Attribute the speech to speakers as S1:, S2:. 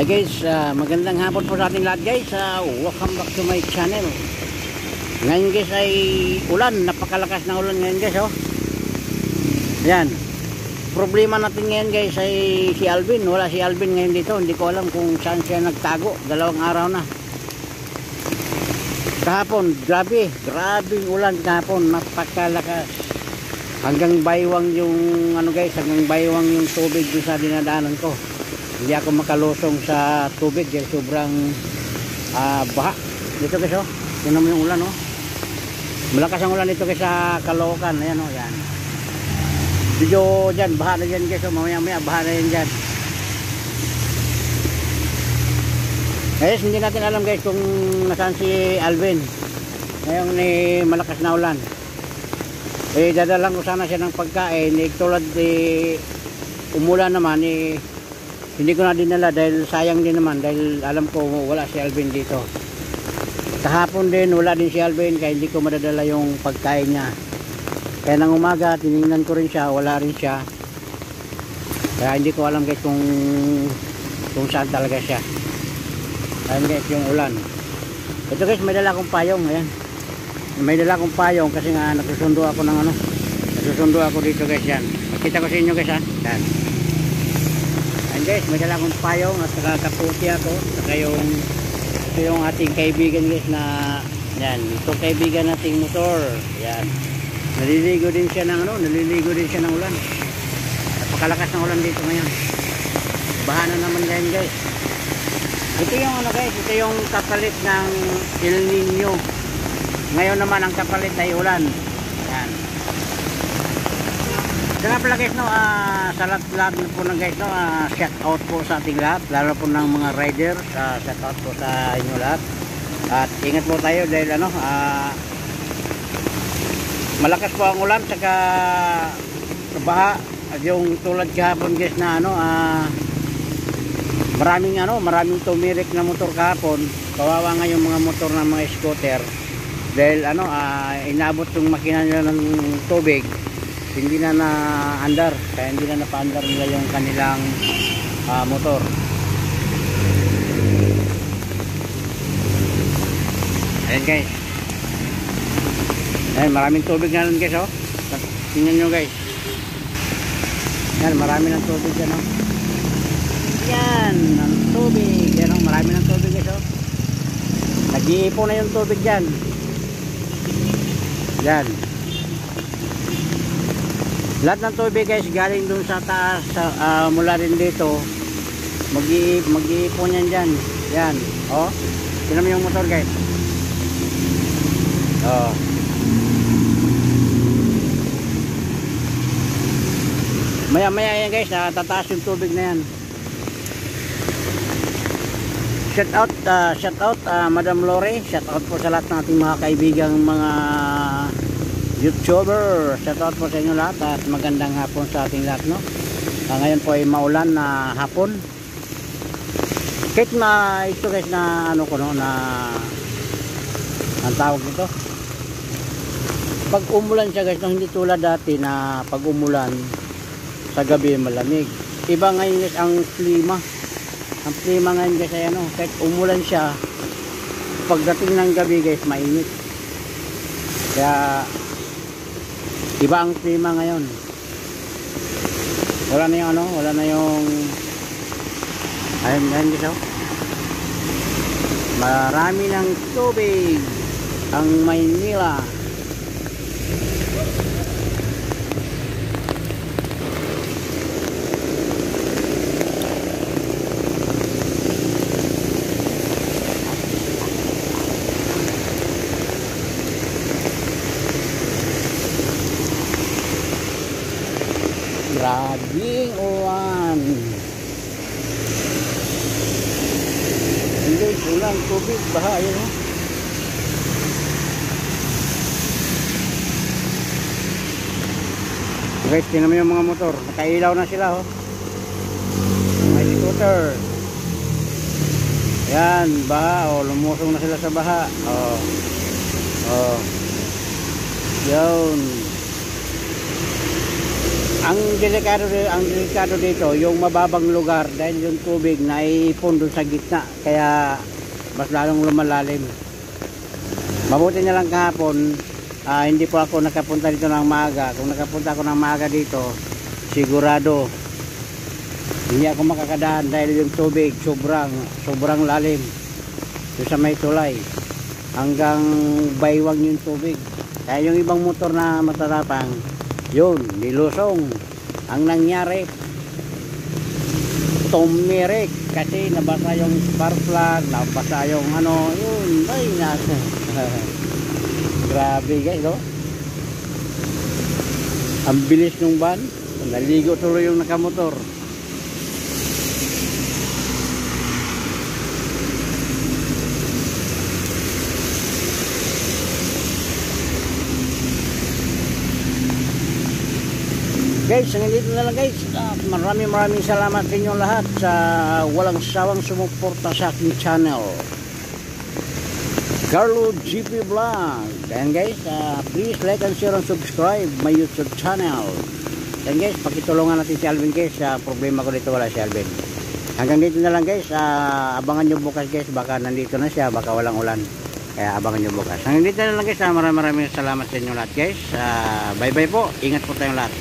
S1: Hi guys, magandang hapon po sa ating lahat guys. Welcome back to my channel. Ngayon guys ay ulan, napakalakas na ulan ngayon guys, oh. Yan. Problema natin ngayon guys ay si Alvin. Wala si Alvin ngayon dito. Hindi ko alam kung saan siya nagtago. 2 araw na. Kahapon, grabe ulan kahapon, napakalakas. Hanggang baywang yung hanggang baywang yung tubig doon sa dinadaanan ko. Hindi ako makalusong sa tubig dahil sobrang baha dito guys, oh. Tingnan mo yung ulan, oh. Malakas ang ulan dito guys sa Caloocan. Ayan, oh, yan. Video dyan, baha na dyan guys, oh. Mamaya baha na yan dyan. Guys, hindi natin alam guys kung nasaan si Alvin ngayong malakas na ulan. Dadalang ko sana siya ng pagkain. Tulad umulan naman, hindi ko na dinala dahil sayang din naman, dahil alam ko wala si Alvin dito. Kahapon din wala din si Alvin, kaya hindi ko madadala yung pagkain niya. Kaya nang umaga tinignan ko rin siya, wala rin siya. Kaya hindi ko alam guys kung saan talaga siya. Ayan guys yung ulan. Ito guys, may dala akong payong. Ayan, may dala akong payong kasi nga nagsusundo ako ng nagsusundo ako dito guys. Yan, makita ko sa inyo guys, ha. Yan. And guys, may dala akong payong at saka kaputi ako. Saka ito yung ating kaibigan guys na yan, itong kaibigan nating motor. Yan. Naliligo din siya ng ulan. At pakalakas ng ulan dito ngayon. Baha na naman yan guys. Ito yung guys, ito yung kapalit ng El Nino. Ngayon naman ang kapalit ay ulan. Yan. Ito nga pala guys, no, sa lahat po ng guys, no, shout out po sa ating lahat, lalo po ng mga riders, shout out po sa inyo lahat. At ingat po tayo dahil malakas po ang ulan, saka baha. At yung tulad kahapon guys na maraming tumirik na motor kahapon. Kawawa nga yung mga motor ng mga scooter dahil inabot yung makina nila ng tubig. Hindi na na-andar, kaya hindi na napa-andar nila yung kanilang motor. Ayan guys. Ayan, maraming tubig na lang guys, oh. Tingnan nyo guys. Ayan, marami ng tubig dyan, oh. Yan, ang tubig. Yan, oh, marami ng tubig guys, oh. Nag-iipon na yung tubig dyan. Yan. Lahat ng tubig guys galing dun sa taas, mula rin dito. Mag-iipon yan dyan. Yan, oh. Tignan mo yung motor guys. Oh. Maya yan guys, tataas yung tubig na yan. Shout out Madam Lore. Shout out po sa lahat ng ating mga kaibigang mga YouTuber. Shout out po sa inyo lahat at magandang hapon sa ating lahat, no. Ngayon po ay maulan na hapon. Kahit na ito guys na na ang tawag nito, pag umulan siya guys, no, hindi tulad dati na pag umulan sa gabi malamig. Iba ngayon guys ang klima. Ang klima ngayon guys ay kahit umulan siya, pagdating ng gabi guys mainit. Kaya iba ang klima ngayon. Wala na yung ayun guys, oh. Marami ng tubig ang Maynila. Grabing ulan. Hindi, ulan, tubig, baha, yun, oh. Guys, tingnan mo yung mga motor. Nakailaw na sila, oh. May scooter. Yan, baha, oh. Lumusong na sila sa baha. Oh. Oh. Yun. ang delikado dito yung mababang lugar dahil yung tubig na ipon doon sa gitna, kaya mas lalong lumalalim. Mabuti na lang kahapon, hindi po ako nakapunta dito ng maaga. Kung nakapunta ako ng maaga dito, sigurado hindi ako makakadaan dahil yung tubig sobrang lalim doon sa may tulay, hanggang baywang yung tubig. Kaya yung ibang motor na matatapang, yun, nilusong. Ang nangyari, tumirik kasi nabasa yung spark plug, nabasa yung ano, yun, ay nasa. Grabe guys, no? Ang bilis ng van, naligo tuloy yung nakamotor. Guys, hanggang dito na lang guys. Maraming salamat sa inyong lahat sa walang sawang sumuporta sa aking channel, Carlo GP Vlog. And guys, please like and share and subscribe my YouTube channel. And guys, pakitulungan natin si Alvin guys. Problema ko dito, wala si Alvin. Hanggang dito na lang guys. Abangan nyo bukas guys. Baka nandito na siya, baka walang ulan. Kaya abangan nyo bukas. Hanggang dito na lang guys. Maraming salamat sa inyo lahat guys. Bye bye po. Ingat po tayong lahat.